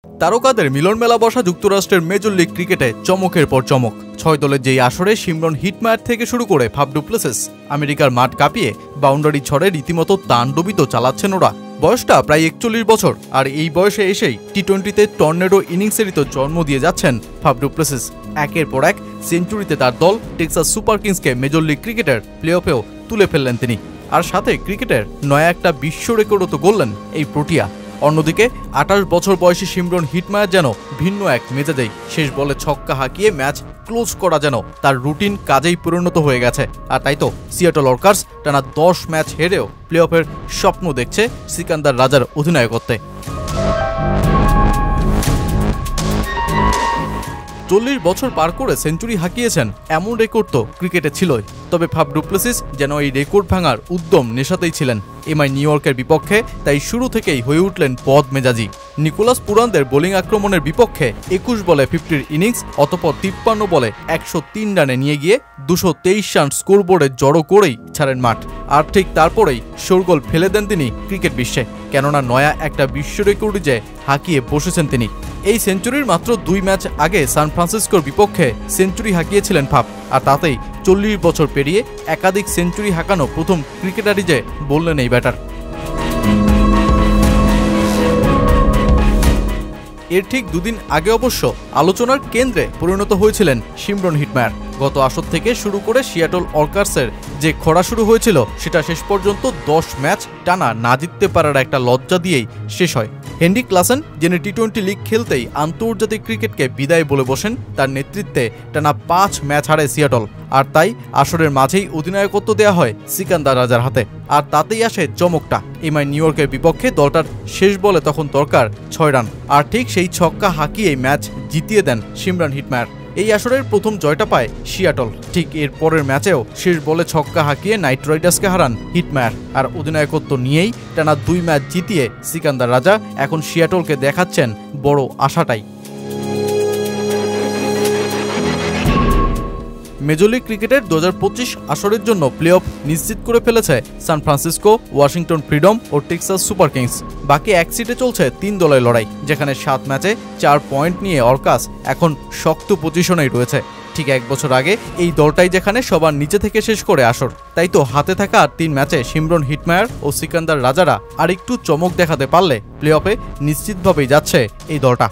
তারকাদের মিলন মেলা বসা যুক্তরাষ্ট্রের মেজর লিগ ক্রিকেটে চমকের পর চমক। ৬ দলের যেই আসরে শিমরন হিটমায়ার থেকে শুরু করে ফাফ ডু প্লেসিস আমেরিকার মাঠ কাঁপিয়ে বাউন্ডারি ছড়ে রীতিমতো তাণ্ডবিত চালাচ্ছেন ওরা। বয়সটা প্রায় ৪১ বছর, আর এই বয়সে এসেই টি-20তে টর্নেডো ইনিংসেরই তো জন্ম দিয়ে যাচ্ছেন ফাফ ডু প্লেসিস। একের পর এক সেঞ্চুরিতে তার দল টেক্সাস সুপার কিংসকে মেজর লিগ ক্রিকেটের প্লে অফেও তুলে ফেললেন তিনি, আর সাথে ক্রিকেটের নয়া একটা বিশ্ব রেকর্ডও তো গড়লেন এই প্রোটিয়া। অন্যদিকে ২৮ বছর বয়সী শিমরন হিটমায়ার যেন ভিন্ন এক মেজাজেই শেষ বলে ছক্কা হাঁকিয়ে ম্যাচ ক্লোজ করা যেন তার রুটিন কাজেই পরিণত হয়ে গেছে। আর তাই তো সিয়াটল ওয়ার্কার্স টানা ১০ ম্যাচ হেরেও প্লে অফের স্বপ্ন দেখছে সিকান্দার রাজার অধিনায়কত্বে। ৪০ বছর পার করে সেঞ্চুরি হাঁকিয়েছেন এমন রেকর্ড তো ক্রিকেটে ছিলই, তবে ফাফ ডু প্লেসিস যেন এই রেকর্ড ভাঙার উদ্যম নেশাতেই ছিলেন। এমআই নিউ ইয়র্কের বিপক্ষে তাই শুরু থেকেই হয়ে উঠলেন বদ মেজাজি। নিকোলাস পুরানদের বোলিং আক্রমণের বিপক্ষে ২১ বলে 50-র ইনিংস, অতঃপর ৫৩ বলে ১০৩ রানে নিয়ে গিয়ে ২২৩ রান স্কোরবোর্ডে জড়ো করেই ছাড়েন মাঠ। আর ঠিক তারপরেই শোরগোল ফেলে দেন তিনি ক্রিকেট বিশ্বে, কেননা নয়া একটা বিশ্ব রেকর্ড যে হাঁকিয়ে বসেছেন তিনি। এই সেঞ্চুরির মাত্র ২ ম্যাচ আগে সান ফ্রান্সিসকোর বিপক্ষে সেঞ্চুরি হাঁকিয়েছিলেন ফাফ, আর তাতেই ৪০ বছর পেরিয়ে একাধিক সেঞ্চুরি হাঁকানো প্রথম ক্রিকেটারই যে বললেন এই ব্যাটার। এর ঠিক দুদিন আগে অবশ্য আলোচনার কেন্দ্রে পরিণত হয়েছিলেন শিমরন হিটমায়ার। গত আসর থেকে শুরু করে সিয়াটল ওয়ার্কার্সের যে খরা শুরু হয়েছিল সেটা শেষ পর্যন্ত ১০ ম্যাচ টানা না জিততে পারার একটা লজ্জা দিয়েই শেষ হয়। হেনরি ক্লাসেন, যিনি টি-20 লিগ খেলতেই আন্তর্জাতিক ক্রিকেটকে বিদায় বলে বসেন, তার নেতৃত্বে টানা ৫ ম্যাচ হারে সিয়াটল, আর তাই আসরের মাঝেই অধিনায়কত্ব দেওয়া হয় সিকান্দার রাজার হাতে। আর তাতেই আসে চমকটা। এমআই নিউ ইয়র্কের বিপক্ষে দলটার শেষ বলে তখন দরকার ৬ রান, আর ঠিক সেই ছক্কা হাঁকিয়েই ম্যাচ জিতিয়ে দেন শিমরন হিটমায়ার। এই আসরের প্রথম জয়টা পায় সিয়াটল। ঠিক এর পরের ম্যাচেও শেষ বলে ছক্কা হাঁকিয়ে নাইট রাইডার্সকে হারান হিটমায়ার, আর অধিনায়কত্ব নিয়েই টানা ২ ম্যাচ জিতিয়ে সিকান্দার রাজা এখন সিয়াটলকে দেখাচ্ছেন বড় আশাটাই। মেজর লিগ ক্রিকেটের ২০২৫ আসরের জন্য প্লে অফ নিশ্চিত করে ফেলেছে সান ফ্রান্সিসকো, ওয়াশিংটন ফ্রিডম ও টেক্সাস সুপার কিংস। বাকি এক সিটে চলছে ৩ দলের লড়াই, যেখানে ৭ ম্যাচে ৪ পয়েন্ট নিয়ে ওয়ার্কার্স এখন শক্ত পজিশনেই রয়েছে। ঠিক ১ বছর আগে এই দলটাই যেখানে সবার নিচে থেকে শেষ করে আসর, তাই তো হাতে থাকা আর ৩ ম্যাচে শিমরন হিটমায়ার ও সিকান্দার রাজারা আর একটু চমক দেখাতে পারলে প্লে অফে নিশ্চিতভাবেই যাচ্ছে এই দলটা।